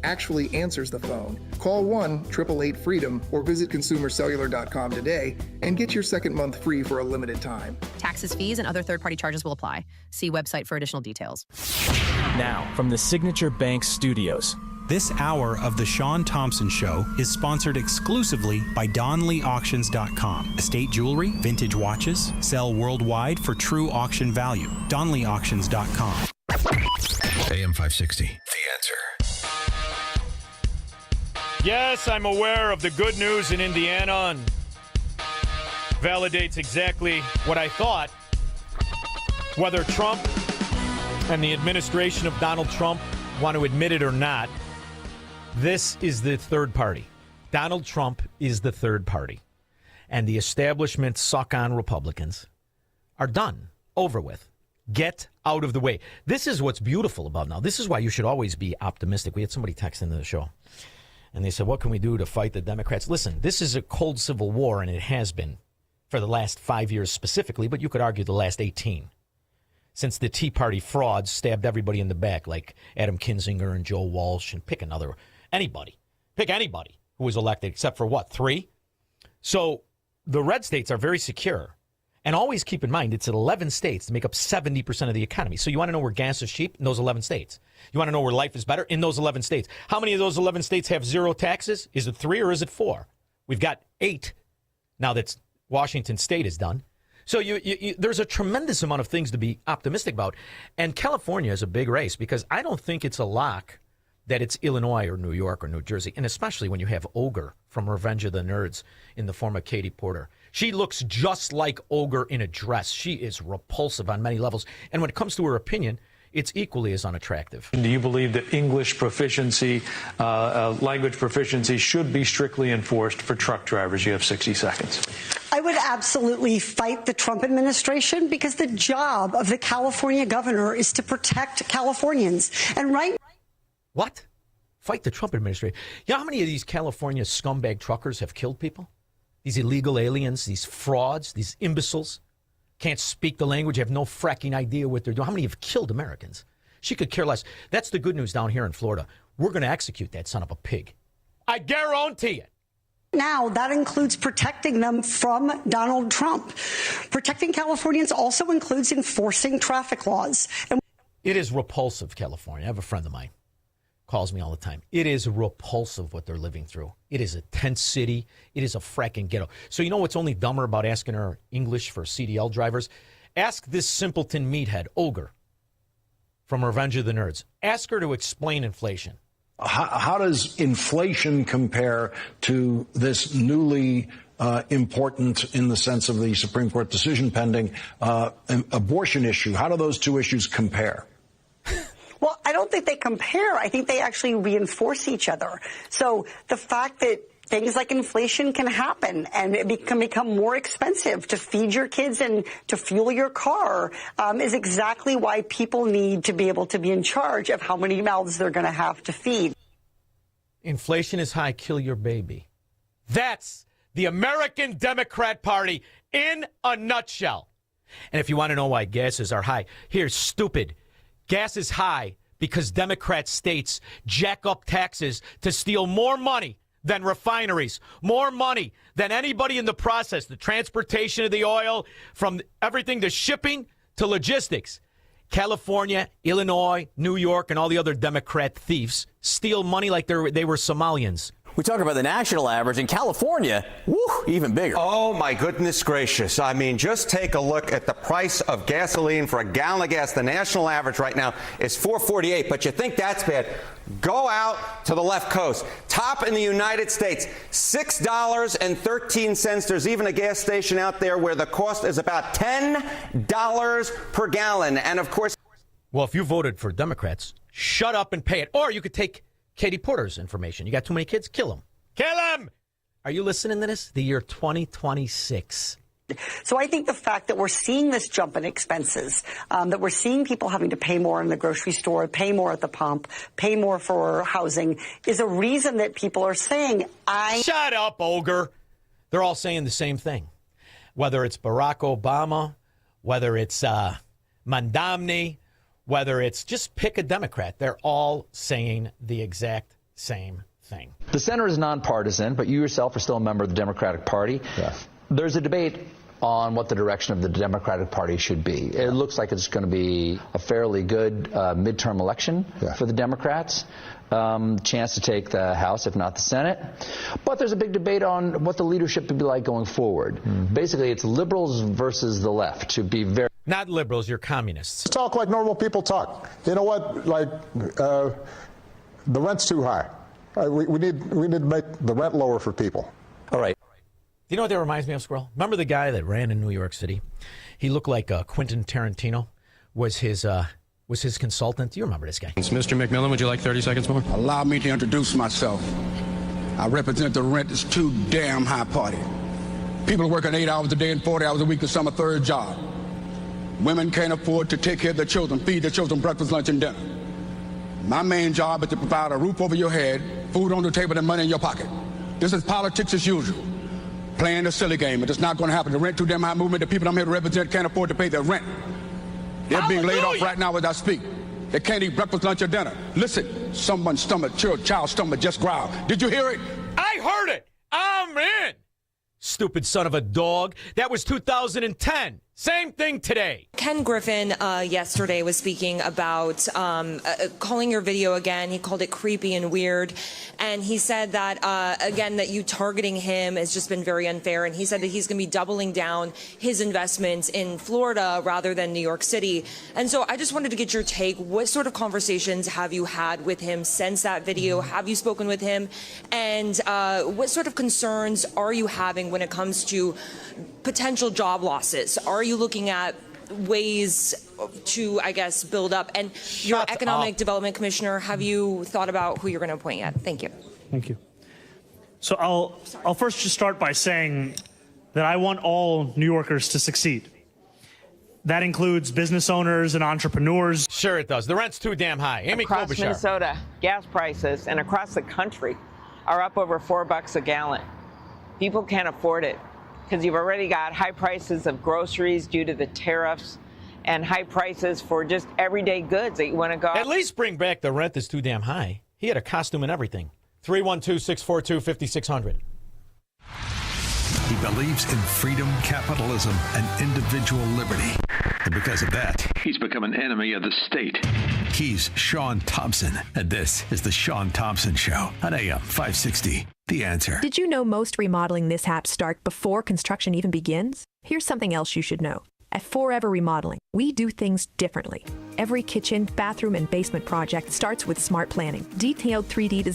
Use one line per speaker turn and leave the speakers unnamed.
actually answers the phone. Call 1-888-FREEDOM or visit consumercellular.com today and get your second month free for a limited time.
Taxes, fees, and other third-party charges will apply. See website for additional details.
Now, from the Signature Bank Studios.
This hour of The Shaun Thompson Show is sponsored exclusively by DonleyAuctions.com. Estate jewelry, vintage watches, sell worldwide for true auction value. DonleyAuctions.com.
AM 560, The Answer.
Yes, I'm aware of the good news in Indiana and validates exactly what I thought. Whether Trump and the administration of Donald Trump want to admit it or not, this is the third party. Donald Trump is the third party. And the establishment suck-on Republicans are done, over with. Get out of the way. This is what's beautiful about now. This is why you should always be optimistic. We had somebody text into the show, and they said, what can we do to fight the Democrats? Listen, this is a cold civil war, and it has been for the last 5 years specifically, but you could argue the last 18. Since the Tea Party frauds stabbed everybody in the back, like Adam Kinzinger and Joe Walsh, and pick anybody who was elected, except for what, 3? So the red states are very secure. And always keep in mind, it's 11 states that make up 70% of the economy. So you want to know where gas is cheap? In those 11 states. You want to know where life is better? In those 11 states. How many of those 11 states have zero taxes? Is it 3 or is it 4? We've got 8 now that Washington State is done. So there's a tremendous amount of things to be optimistic about. And California is a big race because I don't think it's a lock that it's Illinois or New York or New Jersey, and especially when you have Ogre from Revenge of the Nerds in the form of Katie Porter. She looks just like Ogre in a dress. She is repulsive on many levels. And when it comes to her opinion, it's equally as unattractive.
Do you believe that English proficiency, language proficiency should be strictly enforced for truck drivers? You have 60 seconds.
I would absolutely fight the Trump administration because the job of the California governor is to protect Californians. And
What? Fight the Trump administration? You know how many of these California scumbag truckers have killed people? These illegal aliens, these frauds, these imbeciles, can't speak the language, have no fracking idea what they're doing. How many have killed Americans? She could care less. That's the good news down here in Florida. We're going to execute that son of a pig. I guarantee it.
Now, that includes protecting them from Donald Trump. Protecting Californians also includes enforcing traffic laws.
It is repulsive, California. I have a friend of mine. Calls me all the time. It is repulsive what they're living through. It is a tent city. It is a fracking ghetto. So you know what's only dumber about asking her English for CDL drivers? Ask this simpleton meathead, Ogre, from Revenge of the Nerds. Ask her to explain inflation.
How does inflation compare to this newly important, in the sense of the Supreme Court decision pending, abortion issue? How do those two issues compare?
Well, I don't think they compare. I think they actually reinforce each other. So the fact that things like inflation can happen and it can become more expensive to feed your kids and to fuel your car is exactly why people need to be able to be in charge of how many mouths they're going to have to feed.
Inflation is high, kill your baby. That's the American Democrat Party in a nutshell. And if you want to know why gases are high, here's stupid. Gas is high because Democrat states jack up taxes to steal more money than refineries, more money than anybody in the process, the transportation of the oil, from everything to shipping to logistics. California, Illinois, New York, and all the other Democrat thieves steal money like they were Somalians.
We talk about the national average. In California, woo, even bigger.
Oh, my goodness gracious. I mean, just take a look at the price of gasoline for a gallon of gas. The national average right now is $4.48, but you think that's bad. Go out to the left coast. Top in the United States, $6.13. There's even a gas station out there where the cost is about $10 per gallon. And, of course...
Well, if you voted for Democrats, shut up and pay it. Or you could take Katie Porter's information. You got too many kids? Kill them. Kill them! Are you listening to this? The year 2026.
So I think the fact that we're seeing this jump in expenses, that we're seeing people having to pay more in the grocery store, pay more at the pump, pay more for housing, is a reason that people are saying,
Shut up, Ogre. They're all saying the same thing. Whether it's Barack Obama, whether it's Mandamni, whether it's just pick a Democrat, they're all saying the exact same thing.
The center is nonpartisan, but you yourself are still a member of the Democratic Party.
Yes.
There's a debate on what the direction of the Democratic Party should be. It looks like it's going to be a fairly good midterm election for the Democrats. Chance to take the House, if not the Senate. But there's a big debate on what the leadership would be like going forward. Basically, it's liberals versus the left, to be very...
Not liberals, you're communists.
Talk like normal people talk. You know what? Like, the rent's too high. We need to make the rent lower for people.
All right.
Do you know what that reminds me of, Squirrel? Remember the guy that ran in New York City? He looked like Quentin Tarantino was his consultant. Do you remember this guy?
Mr. McMillan, would you like 30 seconds more?
Allow me to introduce myself. I represent the rent is too damn high party. People are working 8 hours a day and 40 hours a week to some a third job. Women can't afford to take care of their children, feed their children breakfast, lunch, and dinner. My main job is to provide a roof over your head, food on the table, and money in your pocket. This is politics as usual. Playing a silly game. It's not going to happen. The rent too damn high movement, the people I'm here to represent can't afford to pay their rent. They're being laid off right now as I speak. They can't eat breakfast, lunch, or dinner. Listen, someone's stomach, child's stomach just growled. Did you hear it?
I heard it. I'm in. Stupid son of a dog. That was 2010. Same thing today.
Ken Griffin yesterday was speaking about calling your video again. He called it creepy and weird. And he said that, again, that you targeting him has just been very unfair. And he said that he's going to be doubling down his investments in Florida rather than New York City. And so I just wanted to get your take. What sort of conversations have you had with him since that video? Have you spoken with him? And what sort of concerns are you having when it comes to potential job losses? Are you looking at ways to, I guess, build up? And your economic development commissioner, have you thought about who you're going to appoint yet? Thank you.
Thank you. So I'll first just start by saying that I want all New Yorkers to succeed. That includes business owners and entrepreneurs.
Sure it does. The rent's too damn high. Amy
Across
Klobuchar.
Minnesota, gas prices and across the country are up over $4 a gallon. People can't afford it, because you've already got high prices of groceries due to the tariffs and high prices for just everyday goods that you want to go.
At least bring back the rent that's too damn high. He had a costume and everything. 312-642-5600.
He believes in freedom, capitalism, and individual liberty. And because of that, he's become an enemy of the state. He's Shaun Thompson, and this is The Shaun Thompson Show on AM 560. The Answer.
Did you know most remodeling mishaps start before construction even begins? Here's something else you should know. At Forever Remodeling, we do things differently. Every kitchen, bathroom, and basement project starts with smart planning. Detailed 3D design